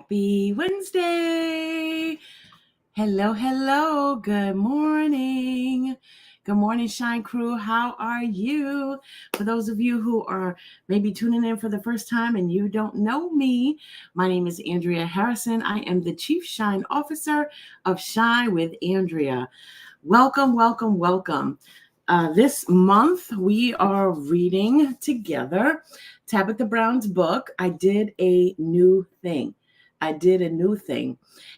Happy Wednesday. Hello, hello. Good morning. Good morning, Shine Crew. How are you? For those of you who are maybe tuning in for the first time and you don't know me, my name is Andrea Harrison. I am the Chief Shine Officer of Shine with Andrea. Welcome, welcome, welcome. This month, we are reading together Tabitha Brown's book, I Did a New Thing. I Did a New Thing.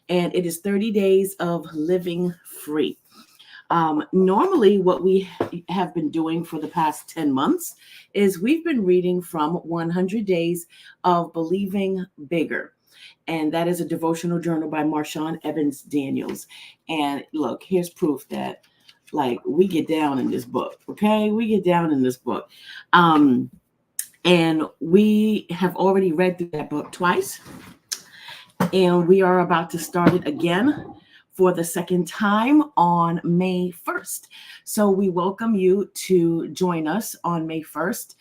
And it is 30 Days of Living Free. Normally, what we have been doing for the past 10 months is we've been reading from 100 Days of Believing Bigger. And that is a devotional journal by Marshawn Evans Daniels. And look, here's proof that we get down in this book, okay? We get down in this book. And we have already read through that book twice. And we are about to start it again for the second time on May 1st. So we welcome you to join us on May 1st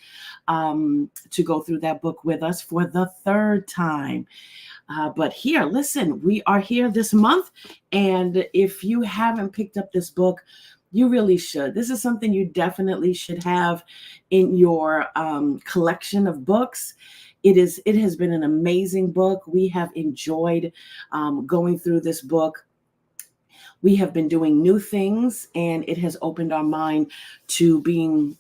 to go through that book with us for the third time. But here, listen, we are here this month. And if you haven't picked up this book, you really should. This is something you definitely should have in your collection of books. It has been an amazing book. We have enjoyed going through this book. We have been doing new things, and it has opened our mind to being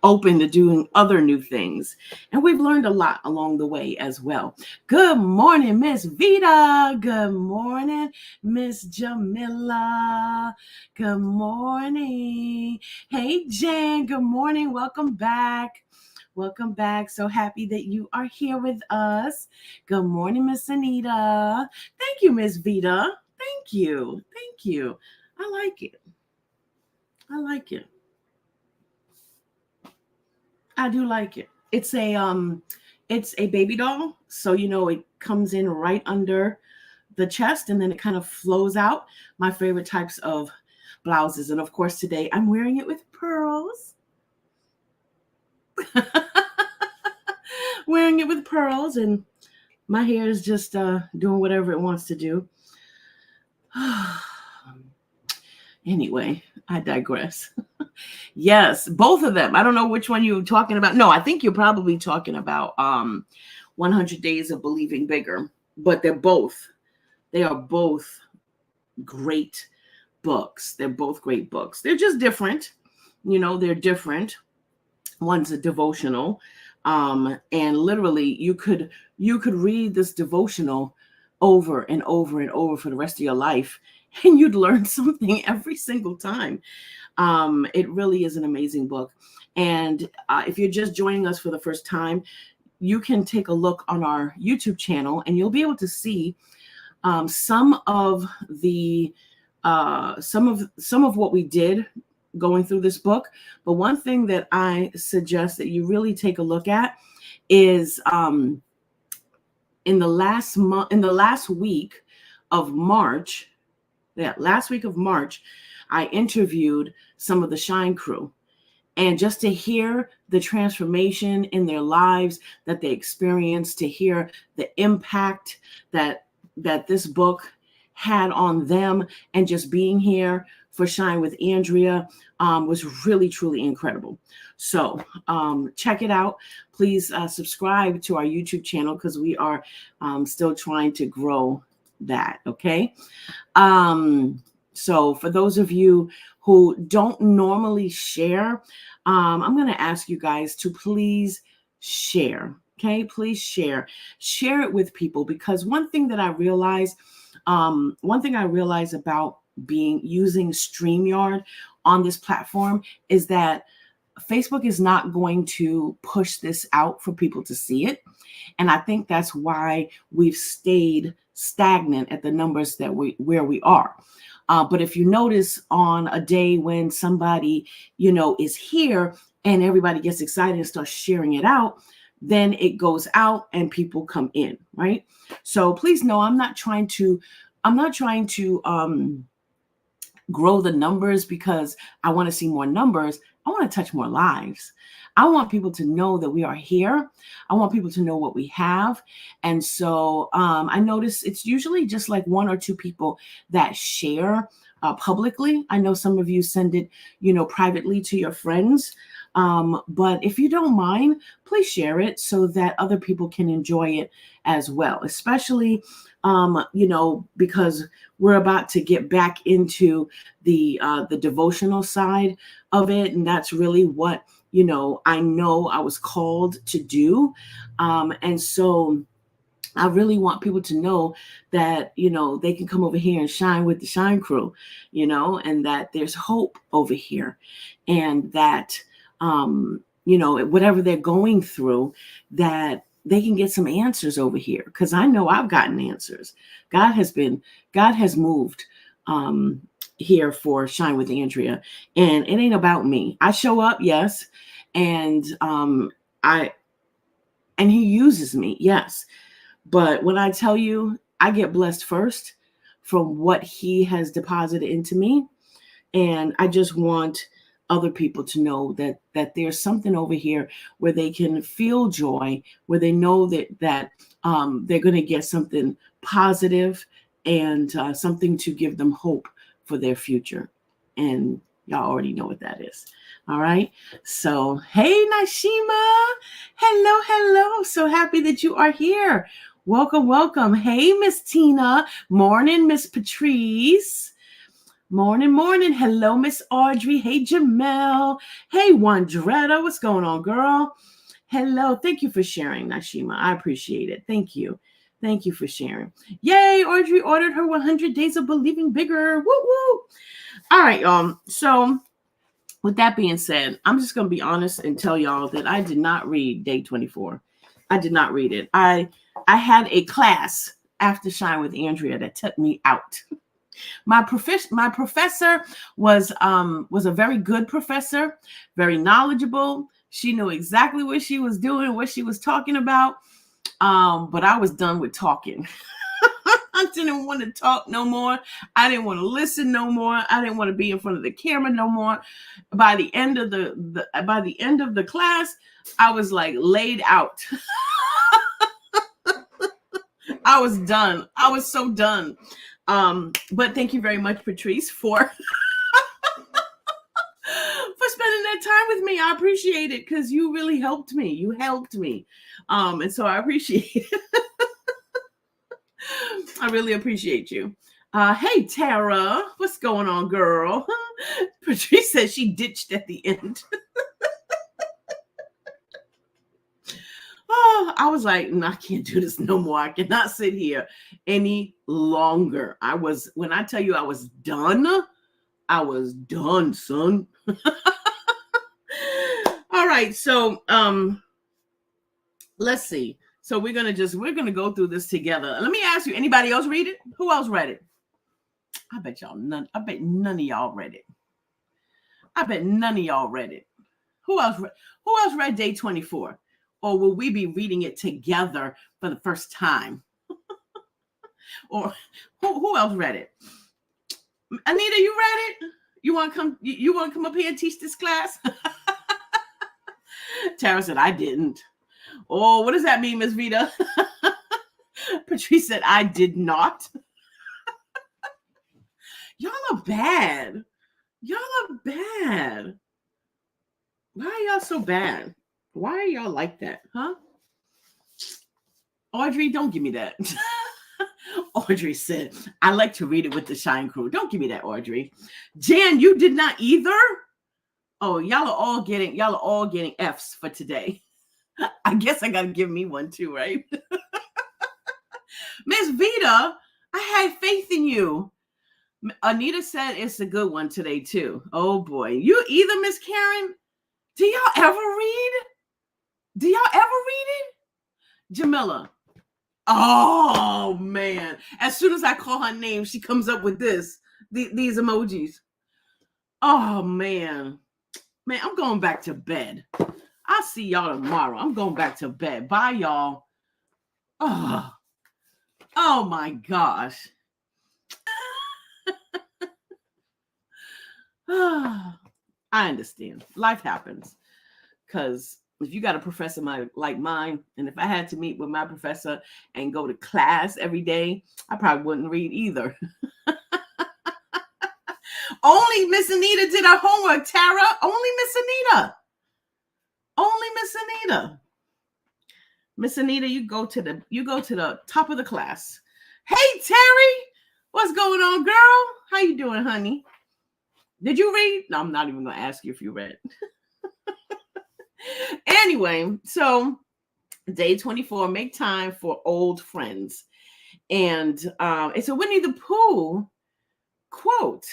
open to doing other new things. And we've learned a lot along the way as well. Good morning, Miss Vita. Good morning, Miss Jamila. Good morning. Hey, Jen. Good morning. Welcome back. Welcome back. So happy that you are here with us. Good morning, Miss Anita. Thank you, Miss Vita. Thank you. Thank you. I like it. I like it. I do like it. It's a baby doll. So, it comes in right under the chest and then it kind of flows out. My favorite types of blouses. And of course, today I'm wearing it with pearls. Wearing it with pearls, and my hair is just doing whatever it wants to do. Anyway, I digress. Yes, both of them. I don't know which one you're talking about. No, I think you're probably talking about 100 Days of Believing Bigger. But they are both great books. They're both great books. They're just different. They're different. One's a devotional. And literally you could read this devotional over and over and over for the rest of your life, and you'd learn something every single time. It really is an amazing book. And if you're just joining us for the first time, you can take a look on our YouTube channel and you'll be able to see some of what we did going through this book. But one thing that I suggest that you really take a look at is in the last week of March, I interviewed some of the Shine crew, and just to hear the transformation in their lives that they experienced, to hear the impact that this book had on them, and just being here for Shine with Andrea was really, truly incredible. So check it out. Please subscribe to our YouTube channel because we are still trying to grow that. Okay. So for those of you who don't normally share, I'm going to ask you guys to please share. Okay. Please share it with people, because one thing I realize about using StreamYard on this platform is that Facebook is not going to push this out for people to see it. And I think that's why we've stayed stagnant at the numbers where we are. But if you notice, on a day when somebody, is here and everybody gets excited and starts sharing it out, then it goes out and people come in, right? So please know, I'm not trying to grow the numbers because I want to see more numbers. I want to touch more lives. I want people to know that we are here. I want people to know what we have. And so I notice it's usually just like one or two people that share publicly. I know some of you send it, privately to your friends. But if you don't mind, please share it so that other people can enjoy it as well, especially, because we're about to get back into the devotional side of it. And that's really what, I know I was called to do. And so I really want people to know that, they can come over here and shine with the Shine Crew, and that there's hope over here, and that, whatever they're going through, that they can get some answers over here. Because I know I've gotten answers. God has moved here for Shine with Andrea, and it ain't about me. I show up, yes, and he uses me, yes. But when I tell you, I get blessed first from what he has deposited into me. And I just want other people to know that there's something over here where they can feel joy, where they know that they're going to get something positive and something to give them hope for their future. And y'all already know what that is. All right. So, hey, Nashima. Hello. So happy that you are here. Welcome. Hey, Miss Tina. Morning, Miss Patrice. Morning. Hello, Miss Audrey. Hey, Jamel. Hey, Wandretta. What's going on, girl? Hello. Thank you for sharing, Nashima. I appreciate it. Thank you. Thank you for sharing. Yay, Audrey ordered her 100 Days of Believing Bigger. Woo. All right, so with that being said, I'm just going to be honest and tell y'all that I did not read Day 24. I did not read it. I had a class after Shine with Andrea that took me out. My professor was a very good professor, very knowledgeable. She knew exactly what she was doing, what she was talking about. But I was done with talking. I didn't want to talk no more. I didn't want to listen no more. I didn't want to be in front of the camera no more. By the end of the class, I was like laid out. I was done. I was so done. But thank you very much, Patrice, for spending that time with me. I appreciate it because you really helped me. You helped me. And so I appreciate it. I really appreciate you. Hey, Tara, what's going on, girl? Patrice says she ditched at the end. Oh, I was like, no, I can't do this no more. I cannot sit here any longer. When I tell you I was done, son. All right, so let's see. So we're gonna go through this together. Let me ask you, anybody else read it? Who else read it? I bet none of y'all read it. I bet none of y'all read it. Who else read Day 24? Or will we be reading it together for the first time? Or who else read it? Anita, you read it? You want to come up here and teach this class? Tara said, I didn't. Oh, what does that mean, Miss Vita? Patrice said, I did not. Y'all are bad. Why are y'all so bad? Why are y'all like that, huh? Audrey, don't give me that. Audrey said, I like to read it with the Shine Crew. Don't give me that, Audrey. Jan, you did not either? Oh, y'all are all getting F's for today. I guess I got to give me one too, right? Miss Vita, I had faith in you. Anita said it's a good one today too. Oh boy. You either, Miss Karen? Do y'all ever read it? Jamila. Oh man. As soon as I call her name, she comes up with these emojis. Oh man. Man, I'm going back to bed. I'll see y'all tomorrow. I'm going back to bed. Bye, y'all. Oh my gosh. I understand. Life happens. Because if you got a professor like mine, and if I had to meet with my professor and go to class every day, I probably wouldn't read either. Only Miss Anita did her homework, Tara. Only Miss Anita. Only Miss Anita. Miss Anita, you go to the top of the class. Hey, Terry, what's going on, girl? How you doing, honey? Did you read? No, I'm not even going to ask you if you read. Anyway, so day 24, make time for old friends. And it's a Winnie the Pooh quote.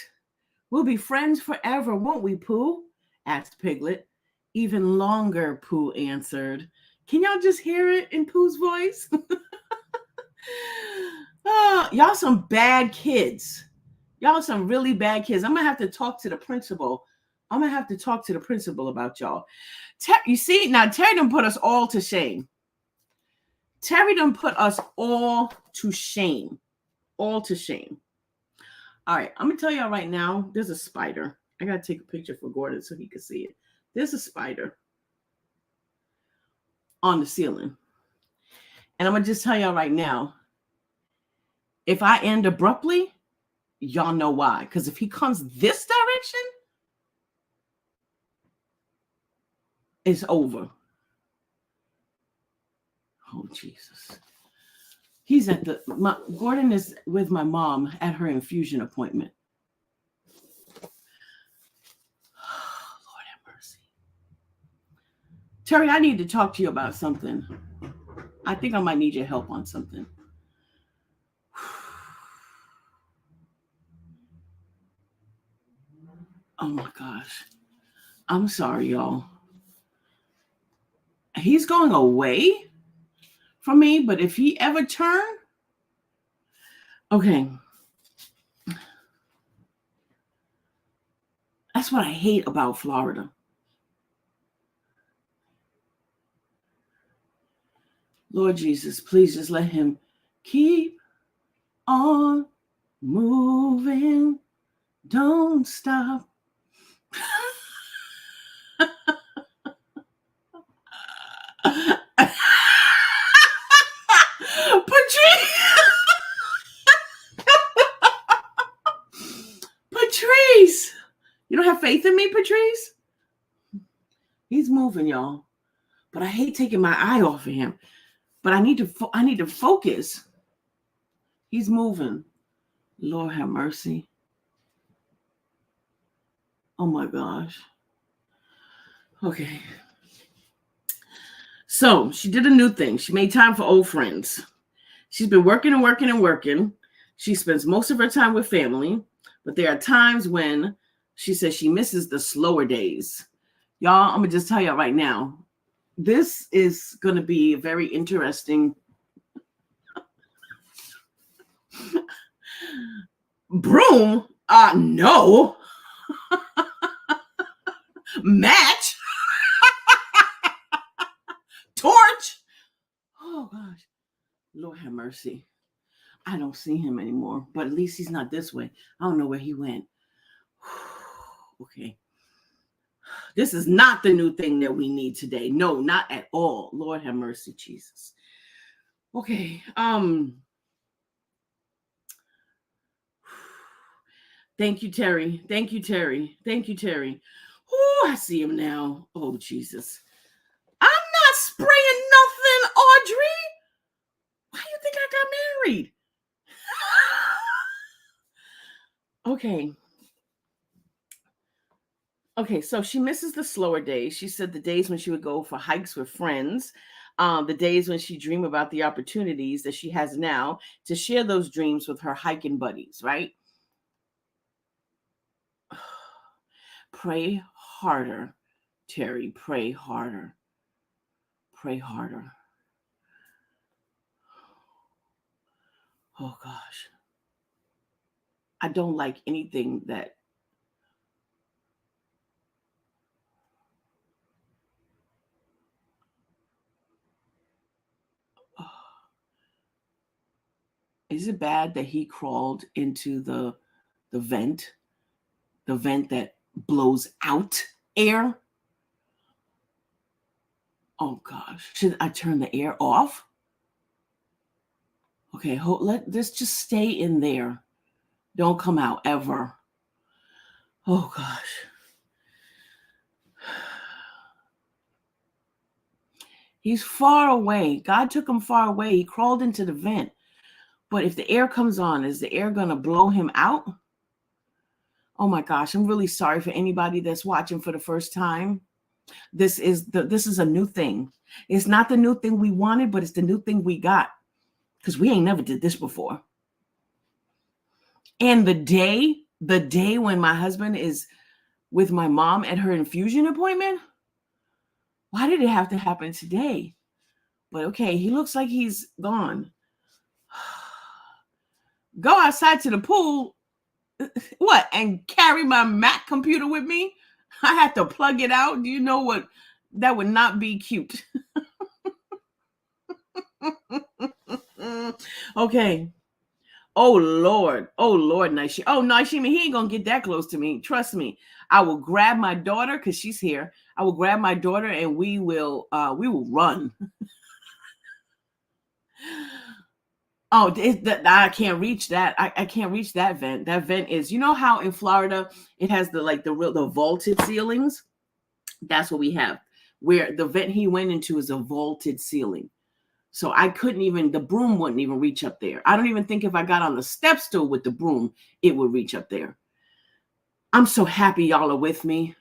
We'll be friends forever, won't we, Pooh? Asked Piglet. Even longer, Pooh answered. Can y'all just hear it in Pooh's voice? Y'all some bad kids. Y'all some really bad kids. I'm going to have to talk to the principal. About y'all. You see, now Terry done put us all to shame. All to shame. All right, I'm going to tell y'all right now, there's a spider. I got to take a picture for Gordon so he can see it. There's a spider on the ceiling. And I'm going to just tell y'all right now, if I end abruptly, y'all know why. Because if he comes this direction, it's over. Oh, Jesus. He's at Gordon is with my mom at her infusion appointment. Lord have mercy. Terry, I need to talk to you about something. I think I might need your help on something. Oh my gosh. I'm sorry, y'all. He's going away from me, but if he ever turn, okay. That's what I hate about Florida. Lord Jesus, please just let him keep on moving. Don't stop. Patrice, you don't have faith in me, Patrice? He's moving, y'all. But I hate taking my eye off of him. But I need to focus. He's moving. Lord have mercy. Oh my gosh. Okay. So she did a new thing. She made time for old friends. She's been working and working and working. She spends most of her time with family, but there are times when she says she misses the slower days. Y'all, I'm going to just tell y'all right now, this is going to be a very interesting broom. No. Match. Torch. Oh gosh. Lord have mercy. I don't see him anymore, but at least he's not this way. I don't know where he went. Okay. This is not the new thing that we need today. No, not at all. Lord have mercy, Jesus. Okay. Thank you, Terry. Thank you, Terry. Thank you, Terry. Oh, I see him now. Oh, Jesus. I'm not spraying nothing, Audrey. Why do you think I got married? Okay. Okay, so she misses the slower days. She said the days when she would go for hikes with friends, the days when she dreamed about the opportunities that she has now to share those dreams with her hiking buddies, right? Pray harder, Terry. Pray harder. Pray harder. Oh, gosh. I don't like anything that is it bad that he crawled into the vent that blows out air. Oh gosh, should I turn the air off? Okay, let this just stay in there. Don't come out ever. Oh gosh. He's far away. God took him far away. He crawled into the vent. But if the air comes on, is the air going to blow him out? Oh my gosh, I'm really sorry for anybody that's watching for the first time. This is a new thing. It's not the new thing we wanted, but it's the new thing we got, because we ain't never did this before. And the day when my husband is with my mom at her infusion appointment, why did it have to happen today? But okay, he looks like he's gone. Go outside to the pool. What? And carry my Mac computer with me? I had to plug it out. Do you know what? That would not be cute. Okay. Oh Lord, Naishima. Oh, Naishima, he ain't gonna get that close to me. Trust me. I will grab my daughter because she's here. I will grab my daughter and we will run. Oh, I can't reach that. I can't reach that vent. That vent is, you know how in Florida it has the vaulted ceilings? That's what we have. Where the vent he went into is a vaulted ceiling. So I couldn't even, the broom wouldn't even reach up there. I don't even think if I got on the step stool with the broom, it would reach up there. I'm so happy y'all are with me.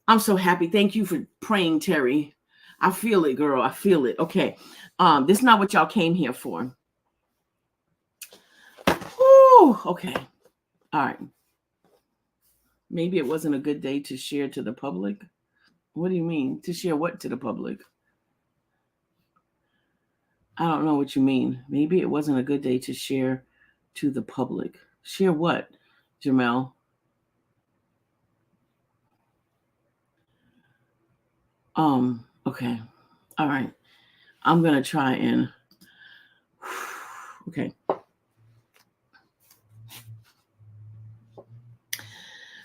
I'm so happy. Thank you for praying, Terry. I feel it, girl. I feel it. Okay. This is not what y'all came here for. Whew, okay. All right. Maybe it wasn't a good day to share to the public. What do you mean? To share what to the public? I don't know what you mean. Maybe it wasn't a good day to share to the public. Share what, Jamel? Okay. All right. I'm going to try and, okay.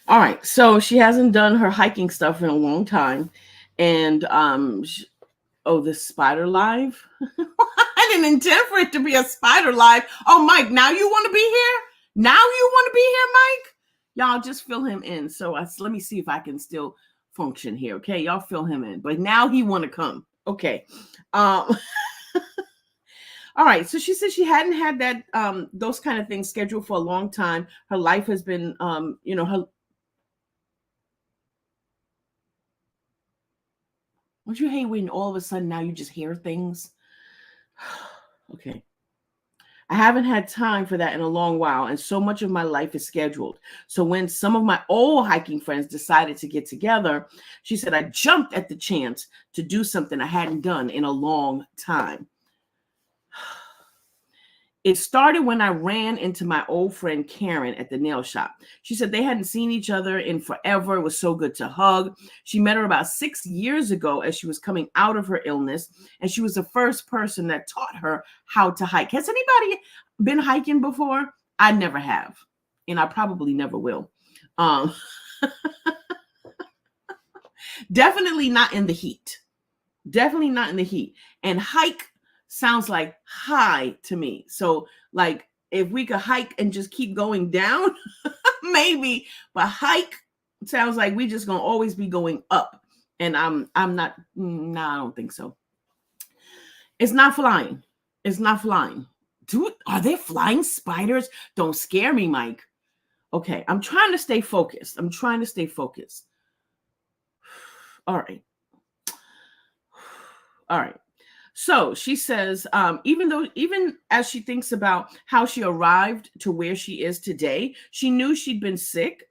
All right. So she hasn't done her hiking stuff in a long time. And, this spider live. I didn't intend for it to be a spider live. Oh, Mike, now you want to be here? Now you want to be here, Mike? Y'all just fill him in. So let me see if I can still function here. Okay, y'all fill him in. But now he want to come. Okay. All right. So she said she hadn't had that those kind of things scheduled for a long time. Her life has been her. Don't you hate when all of a sudden now you just hear things? Okay. I haven't had time for that in a long while, and so much of my life is scheduled. So when some of my old hiking friends decided to get together, she said, I jumped at the chance to do something I hadn't done in a long time. It started when I ran into my old friend Karen at the nail shop. She said they hadn't seen each other in forever. It was so good to hug. She met her about 6 years ago as she was coming out of her illness, and she was the first person that taught her how to hike. Has anybody been hiking before? I never have, and I probably never will. Definitely not in the heat. Definitely not in the heat. And hike sounds like high to me. So like if we could hike and just keep going down, maybe, but hike sounds like we just gonna always be going up. And I'm not, no, I don't think so. It's not flying. It's not flying. Dude, are there flying spiders? Don't scare me, Mike. Okay, I'm trying to stay focused. All right. So she says, even as she thinks about how she arrived to where she is today, she knew she'd been sick,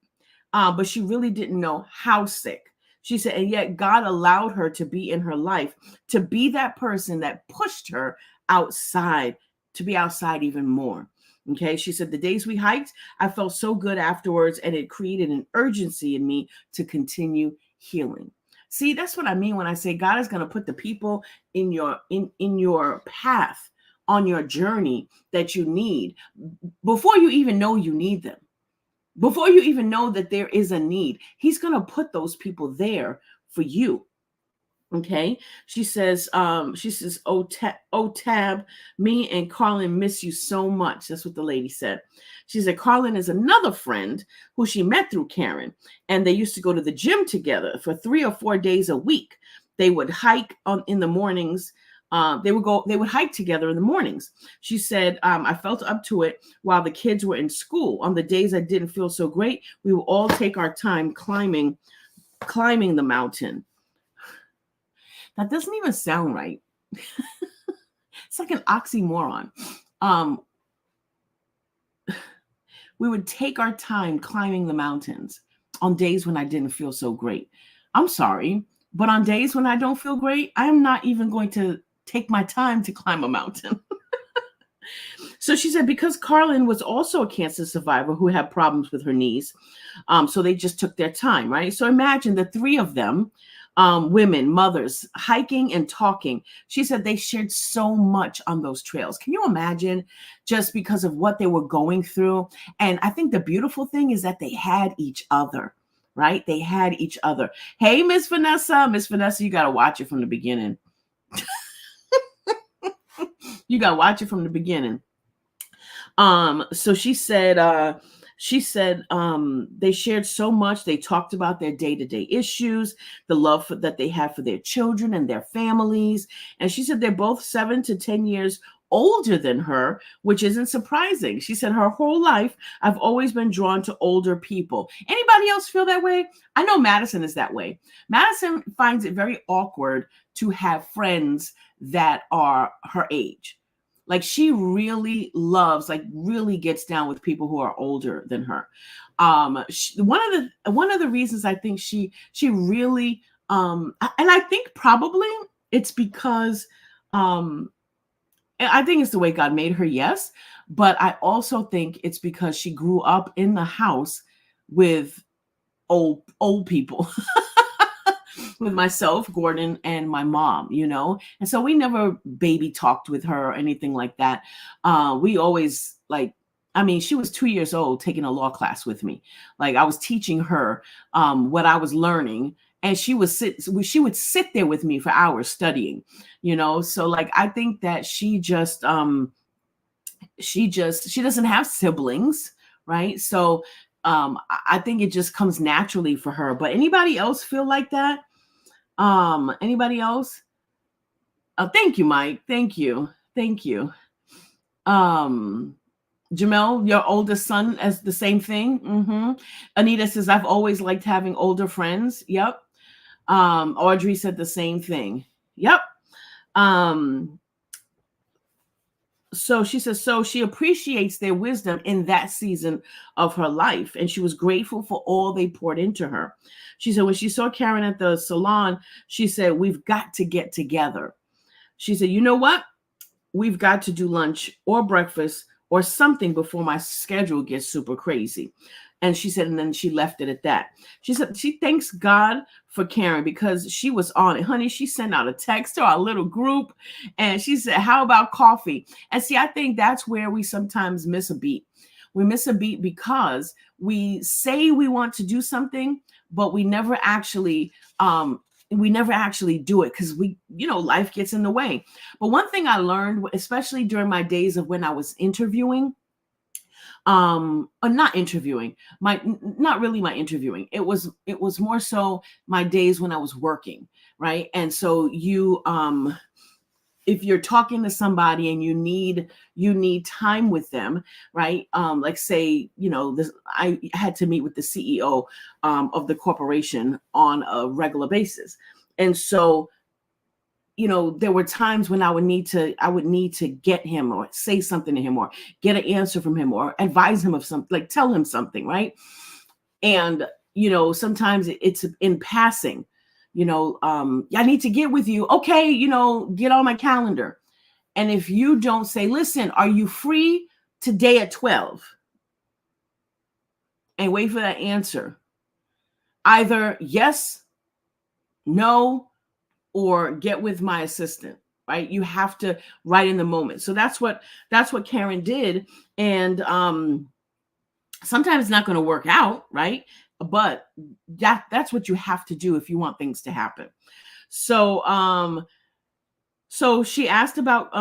but she really didn't know how sick. She said, and yet God allowed her to be in her life, to be that person that pushed her outside, to be outside even more. Okay. She said, the days we hiked, I felt so good afterwards, and it created an urgency in me to continue healing. See, that's what I mean when I say God is going to put the people in your path, on your journey that you need before you even know you need them. Before you even know that there is a need, he's going to put those people there for you. Okay. She says, oh, Tab, me and Carlin miss you so much. That's what the lady said. She said, Carlin is another friend who she met through Karen, and they used to go to the gym together for 3 or 4 days a week. They would hike in the mornings. They would hike together in the mornings. She said, I felt up to it while the kids were in school. On the days I didn't feel so great, we would all take our time climbing the mountain. That doesn't even sound right. It's like an oxymoron. We would take our time climbing the mountains on days when I didn't feel so great. I'm sorry, but on days when I don't feel great, I'm not even going to take my time to climb a mountain. So she said, because Carlin was also a cancer survivor who had problems with her knees, so they just took their time, right? So imagine the three of them, women, mothers, hiking and talking. She said they shared so much on those trails. Can you imagine, just because of what they were going through? And I think the beautiful thing is that they had each other, right? They had each other. Hey, Miss Vanessa, you got to watch it from the beginning. You got to watch it from the beginning. So she said they shared so much. They talked about their day-to-day issues, the love that they have for their children and their families. And she said they're both 7 to 10 years older than her, which isn't surprising. She said her whole life, I've always been drawn to older people. Anybody else feel that way? I know Madison is that way. Madison finds it very awkward to have friends that are her age. Like, she really loves, like, really gets down with people who are older than her. One of the reasons I think she really, and I think probably it's because, I think it's the way God made her, yes, but I also think it's because she grew up in the house with old people. With myself, Gordon, and my mom, and so we never baby talked with her or anything like that. We always, she was 2 years old taking a law class with me. Like, I was teaching her what I was learning, and she would sit there with me for hours studying, so, like, I think that she doesn't have siblings, right? So I think it just comes naturally for her. But anybody else feel like that? Anybody else? Oh, thank you, Mike. Thank you. Jamel, your oldest son, as the same thing. Mm-hmm. Anita says, I've always liked having older friends. Yep. Audrey said the same thing. Yep. So she says, so she appreciates their wisdom in that season of her life, and she was grateful for all they poured into her. She said, when she saw Karen at the salon, she said, we've got to get together. She said, you know what? We've got to do lunch or breakfast or something before my schedule gets super crazy. And she said, and then she left it at that. She said she thanks God for Karen because she was on it. Honey, she sent out a text to our little group and she said, how about coffee? And see, I think that's where we sometimes miss a beat. We miss a beat because we say we want to do something, but we never actually do it because life gets in the way. But one thing I learned, especially during my days of when I was interviewing, not interviewing, not really my interviewing. It was more so my days when I was working, right? And so if you're talking to somebody and you need time with them, right? Like, say, I had to meet with the CEO of the corporation on a regular basis. And so, there were times when I would need to get him or say something to him or get an answer from him or advise him of something, like tell him something, right? And, sometimes it's in passing. I need to get with you. Okay, get on my calendar. And if you don't say, listen, are you free today at 12? And wait for that answer. Either yes, no, or get with my assistant, right? You have to write in the moment. So that's what Karen did. And Sometimes it's not going to work out, right? But that's what you have to do if you want things to happen. So so she asked about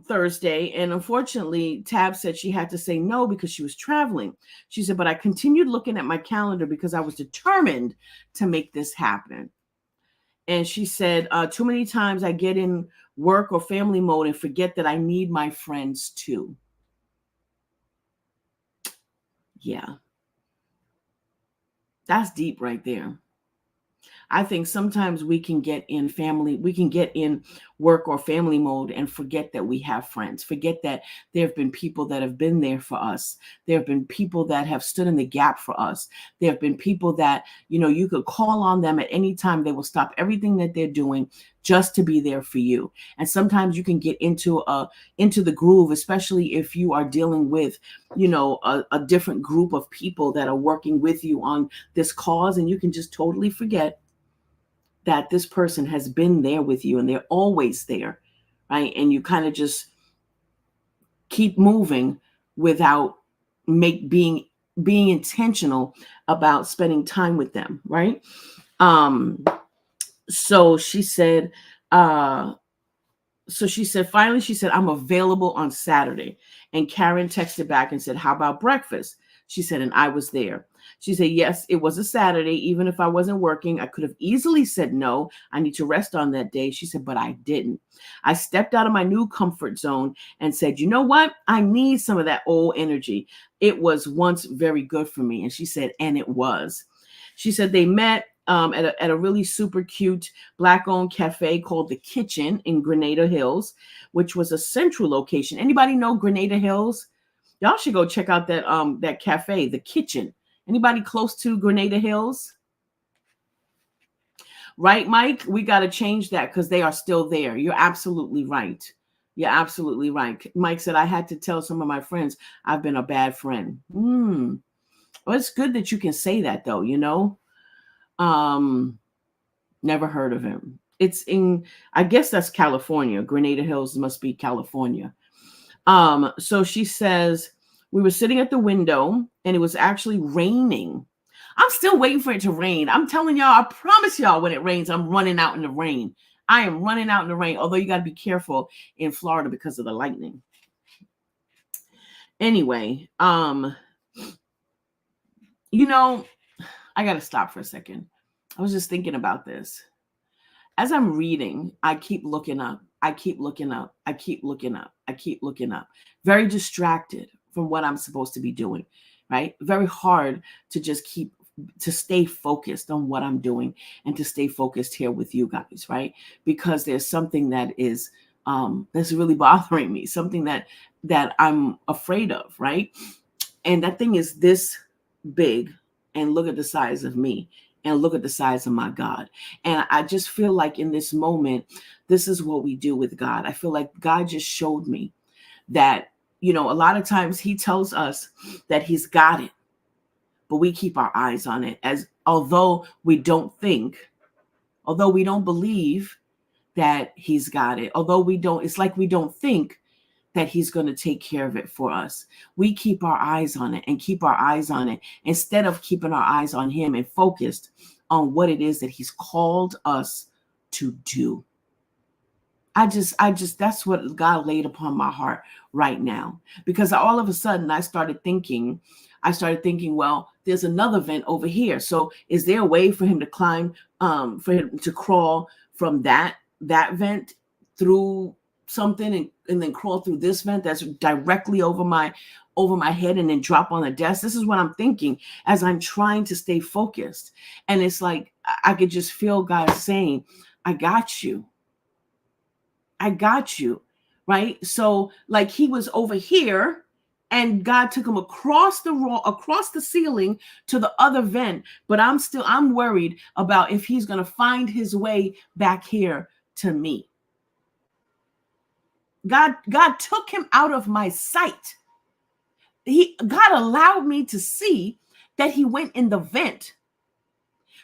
Thursday, and unfortunately, Tab said she had to say no because she was traveling. She said, but I continued looking at my calendar because I was determined to make this happen. And she said, too many times I get in work or family mode and forget that I need my friends too. Yeah, that's deep right there. I think sometimes we can get in work or family mode and forget that we have friends, forget that there have been people that have been there for us. There have been people that have stood in the gap for us. There have been people that, you could call on them at any time. They will stop everything that they're doing just to be there for you. And sometimes you can get into the groove, especially if you are dealing with, a different group of people that are working with you on this cause, and you can just totally forget that this person has been there with you and they're always there, right? And you kind of just keep moving without being intentional about spending time with them, right? So she said, finally, she said, I'm available on Saturday. And Karen texted back and said, how about breakfast? She said, and I was there. She said, yes, it was a Saturday. Even if I wasn't working, I could have easily said no. I need to rest on that day. She said, but I didn't. I stepped out of my new comfort zone and said, you know what? I need some of that old energy. It was once very good for me. And she said, and it was. She said they met at a really super cute Black-owned cafe called The Kitchen in Grenada Hills, which was a central location. Anybody know Grenada Hills? Y'all should go check out that cafe, The Kitchen. Anybody close to Grenada Hills? Right, Mike? We got to change that because they are still there. You're absolutely right. You're absolutely right. Mike said, I had to tell some of my friends I've been a bad friend. Well, it's good that you can say that, though, Never heard of him. It's in, I guess that's California. Grenada Hills must be California. So she says, we were sitting at the window and it was actually raining. I'm still waiting for it to rain. I'm telling y'all, I promise y'all, when it rains, I'm running out in the rain. I am running out in the rain, although you got to be careful in Florida because of the lightning. Anyway, I got to stop for a second. I was just thinking about this. As I'm reading, I keep looking up. I keep looking up. I keep looking up. I keep looking up. Very distracted from what I'm supposed to be doing, right? Very hard to just to stay focused on what I'm doing and to stay focused here with you guys, right? Because there's something that is that's really bothering me, something that I'm afraid of, right? And that thing is this big, and look at the size of me. And look at the size of my God. And I just feel like in this moment, this is what we do with God. I feel like God just showed me that, a lot of times he tells us that he's got it, but we keep our eyes on it, although we don't believe that he's got it. It's like we don't think that he's going to take care of it for us. We keep our eyes on it instead of keeping our eyes on him and focused on what it is that he's called us to do. I just, that's what God laid upon my heart right now, because all of a sudden I started thinking, well, there's another vent over here. So is there a way for him to climb, for him to crawl from that vent through something and then crawl through this vent that's directly over my head and then drop on the desk? This is what I'm thinking as I'm trying to stay focused. And it's like, I could just feel God saying, I got you. I got you. Right. So like he was over here and God took him across the ceiling to the other vent. But I'm worried about if he's going to find his way back here to me. God took him out of my sight. God allowed me to see that he went in the vent.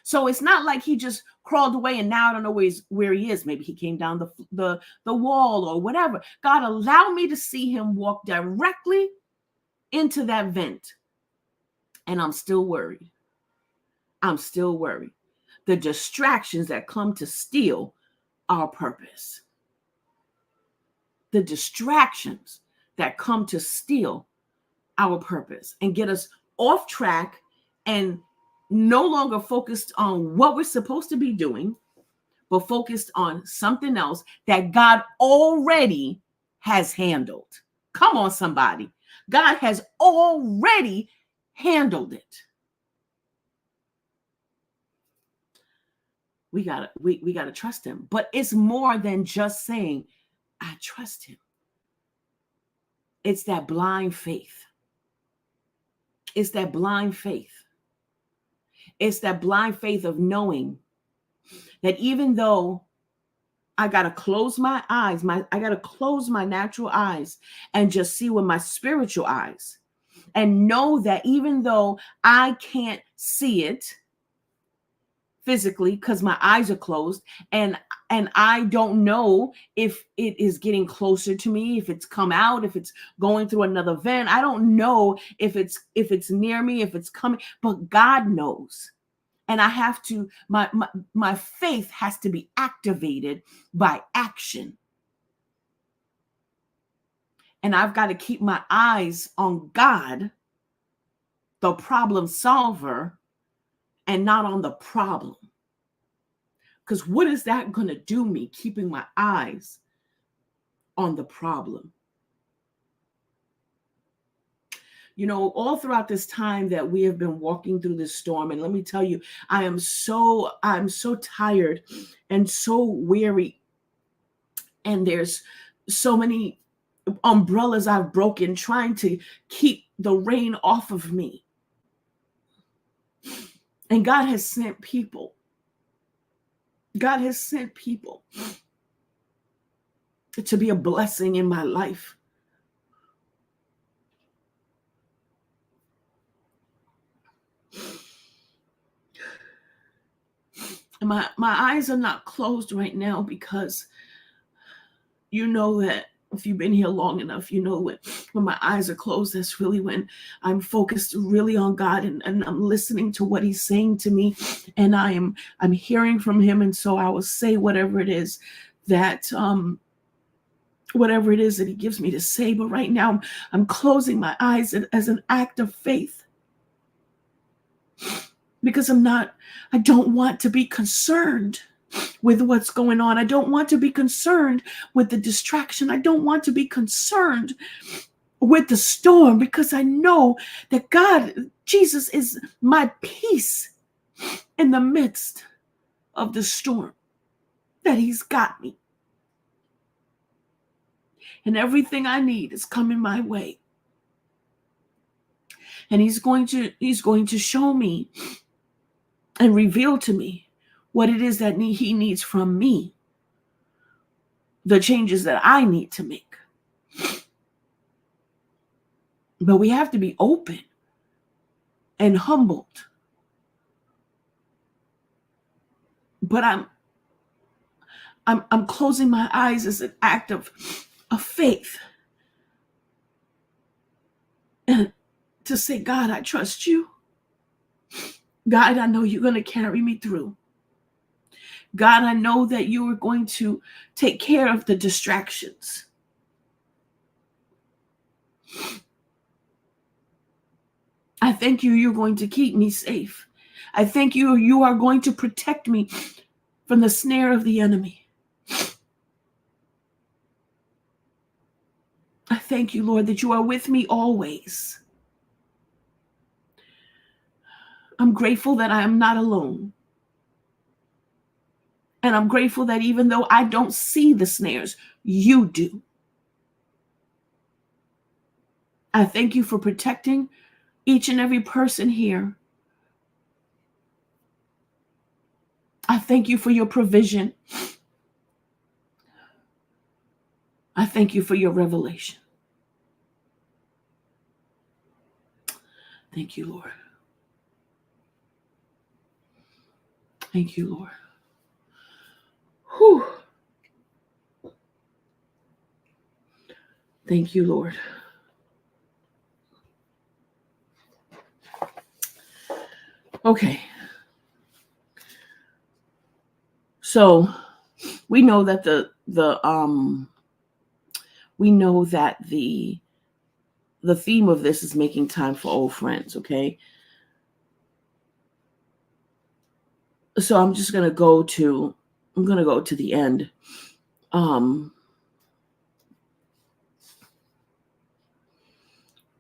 So it's not like he just crawled away and now I don't know where he is. Maybe he came down the wall or whatever. God allowed me to see him walk directly into that vent. And I'm still worried. I'm still worried. The distractions that come to steal our purpose. The distractions that come to steal our purpose and get us off track and no longer focused on what we're supposed to be doing, but focused on something else that God already has handled. Come on, somebody. God has already handled it. We gotta trust him. But it's more than just saying, I trust him. It's that blind faith. It's that blind faith. It's that blind faith of knowing that even though I got to close my eyes, I got to close my natural eyes and just see with my spiritual eyes and know that even though I can't see it physically because my eyes are closed and I don't know if it is getting closer to me, if it's come out, if it's going through another vent. I don't know if it's near me, if it's coming, but God knows. And I have to, my faith has to be activated by action. And I've got to keep my eyes on God, the problem solver, and not on the problem. Because what is that going to do me, keeping my eyes on the problem? You know, all throughout this time that we have been walking through this storm, and let me tell you, I'm so tired and so weary. And there's so many umbrellas I've broken trying to keep the rain off of me. And God has sent people. God has sent people to be a blessing in my life. And my eyes are not closed right now because you know that if you've been here long enough, you know when my eyes are closed, that's really when I'm focused really on God and I'm listening to what he's saying to me, and I'm hearing from him. And so I will say whatever it is that he gives me to say. But right now I'm closing my eyes as an act of faith because I don't want to be concerned with what's going on. I don't want to be concerned with the distraction. I don't want to be concerned with the storm because I know that Jesus is my peace in the midst of the storm, that he's got me. And everything I need is coming my way. And he's going to show me and reveal to me what it is that he needs from me, the changes that I need to make. But we have to be open and humbled. But I'm closing my eyes as an act of faith. And to say, God, I trust you. God, I know you're going to carry me through. God, I know that you are going to take care of the distractions. I thank you're going to keep me safe. I thank you are going to protect me from the snare of the enemy. I thank you, Lord, that you are with me always. I'm grateful that I am not alone. And I'm grateful that even though I don't see the snares, you do. I thank you for protecting each and every person here. I thank you for your provision. I thank you for your revelation. Thank you, Lord. Thank you, Lord. Whew. Thank you, Lord. Okay. So we know that the theme of this is making time for old friends, okay? So I'm going to go to the end.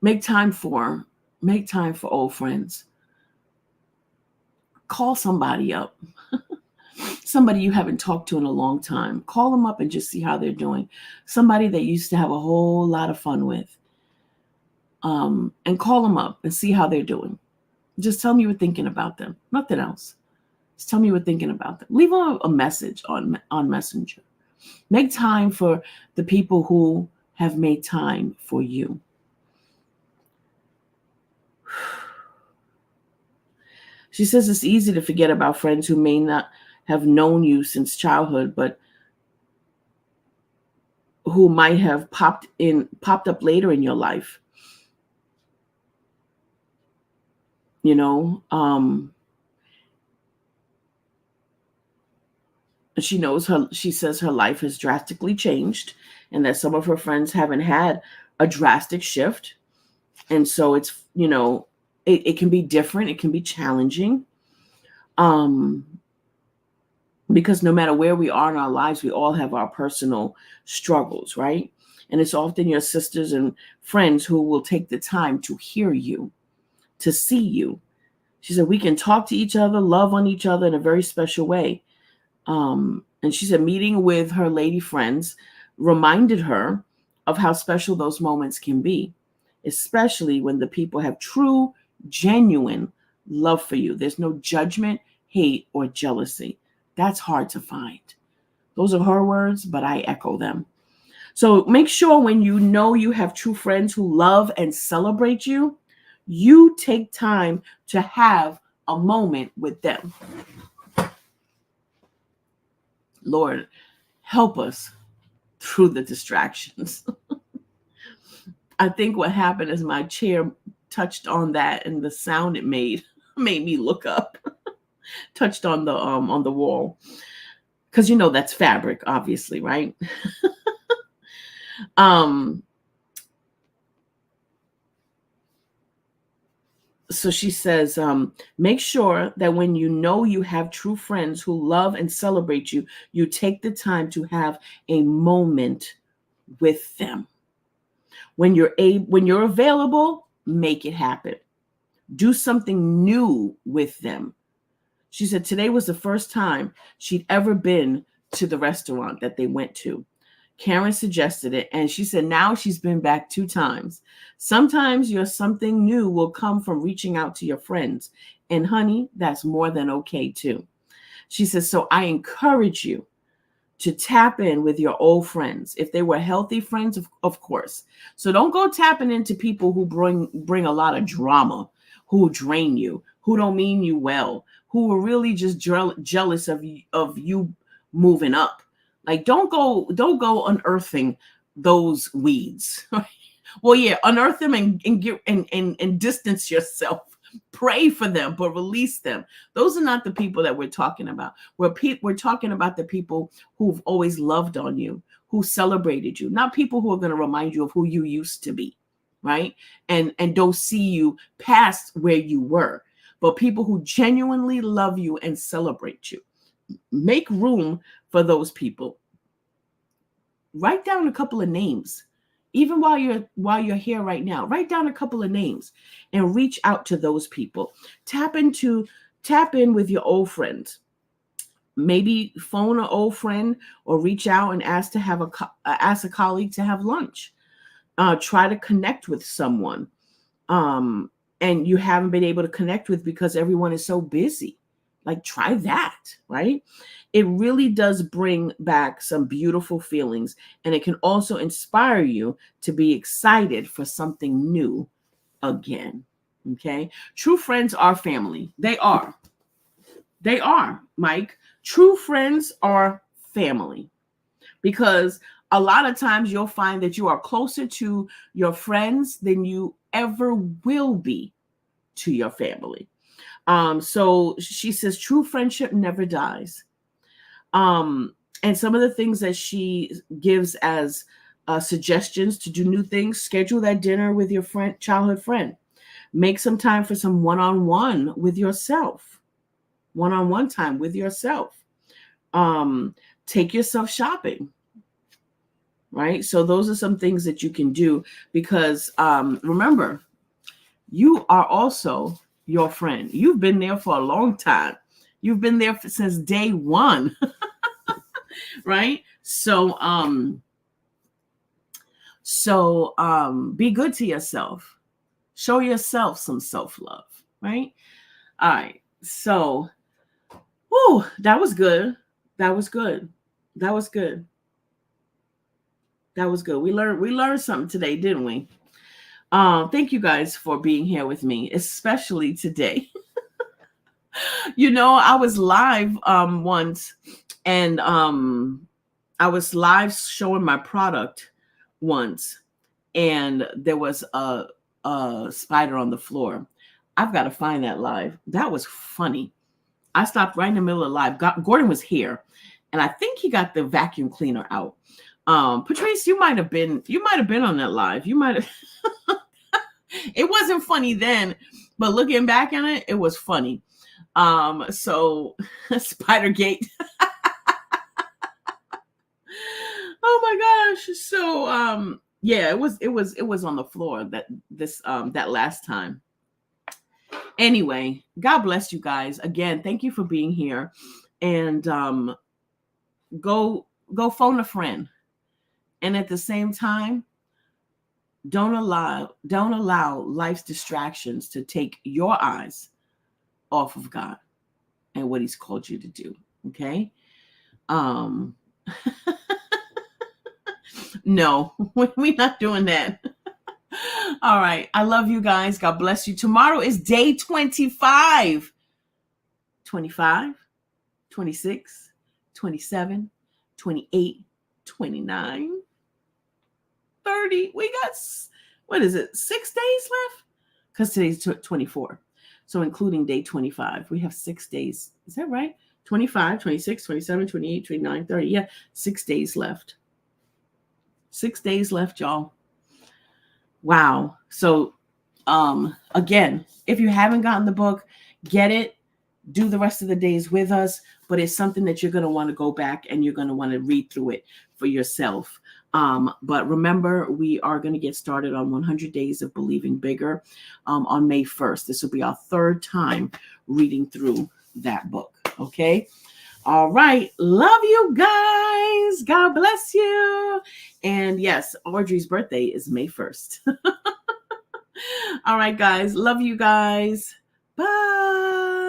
Make time for old friends. Call somebody up. Somebody you haven't talked to in a long time. Call them up and just see how they're doing. Somebody that you used to have a whole lot of fun with. And call them up and see how they're doing. Just tell me you were thinking about them. Nothing else. Just tell me you were thinking about them. Leave a message on Messenger. Make time for the people who have made time for you. She says it's easy to forget about friends who may not have known you since childhood, but who might have popped up later in your life. You know, she says her life has drastically changed and that some of her friends haven't had a drastic shift. And so it's, it can be different. It can be challenging. Because no matter where we are in our lives, we all have our personal struggles, right? And it's often your sisters and friends who will take the time to hear you, to see you. She said, we can talk to each other, love on each other in a very special way. And she said, meeting with her lady friends reminded her of how special those moments can be, especially when the people have true, genuine love for you. There's no judgment, hate, or jealousy. That's hard to find. Those are her words, but I echo them. So make sure when you know you have true friends who love and celebrate you, you take time to have a moment with them. Lord, help us through the distractions. I think what happened is my chair touched on that, and the sound it made me look up. Touched on the wall, because that's fabric, obviously, right? So she says, make sure that when you know you have true friends who love and celebrate you, you take the time to have a moment with them. When you're available, make it happen. Do something new with them. She said today was the first time she'd ever been to the restaurant that they went to. Karen suggested it, and she said now she's been back 2 times. Sometimes your something new will come from reaching out to your friends. And honey, that's more than okay too. She says, so I encourage you to tap in with your old friends. If they were healthy friends, of course. So don't go tapping into people who bring a lot of drama, who drain you, who don't mean you well, who are really just jealous of you moving up. Like, don't go unearthing those weeds. Well, yeah, unearth them and distance yourself. Pray for them, but release them. Those are not the people that we're talking about. We're talking about the people who've always loved on you, who celebrated you, not people who are going to remind you of who you used to be, right? And don't see you past where you were, but people who genuinely love you and celebrate you. Make room for those people. Write down a couple of names. Even while you're here right now, write down a couple of names and reach out to those people. Tap in with your old friends. Maybe phone an old friend or reach out and ask a colleague to have lunch. Try to connect with someone and you haven't been able to connect with because everyone is so busy. Like, try that, right? It really does bring back some beautiful feelings, and it can also inspire you to be excited for something new again. Okay? True friends are family. They are. They are, Mike. True friends are family, because a lot of times you'll find that you are closer to your friends than you ever will be to your family. So she says true friendship never dies. And some of the things that she gives as suggestions to do new things: schedule that dinner with your friend, childhood friend. Make some time for some one-on-one with yourself. One-on-one time with yourself. Take yourself shopping. Right? So those are some things that you can do, because remember, you are also your friend. You've been there for a long time. You've been there since day one. Right? So be good to yourself. Show yourself some self-love, right? All right. So, that was good. That was good. That was good. That was good. We learned something today, didn't we? Thank you guys for being here with me, especially today. I was live once, and I was live showing my product once, and there was a spider on the floor. I've got to find that live. That was funny. I stopped right in the middle of live. Gordon was here, and I think he got the vacuum cleaner out. Patrice, you might have been on that live. You might have. It wasn't funny then, but looking back on it, it was funny. So Spidergate. Oh my gosh. So yeah, it was on the floor that last time. Anyway, God bless you guys. Again, thank you for being here. And go phone a friend. And at the same time, don't allow life's distractions to take your eyes off of God and what he's called you to do. Okay? No, we're not doing that. All right. I love you guys. God bless you. Tomorrow is day 25. 25, 26, 27, 28, 29, 30. We got, what is it, 6 days left? Because today's 24. So including day 25, we have 6 days. Is that right? 25, 26, 27, 28, 29, 30. Yeah, 6 days left. 6 days left, y'all. Wow. So again, if you haven't gotten the book, get it. Do the rest of the days with us. But it's something that you're going to want to go back and you're going to want to read through it for yourself. But remember, we are going to get started on 100 Days of Believing Bigger on May 1st. This will be our third time reading through that book. Okay. All right. Love you guys. God bless you. And yes, Audrey's birthday is May 1st. All right, guys. Love you guys. Bye.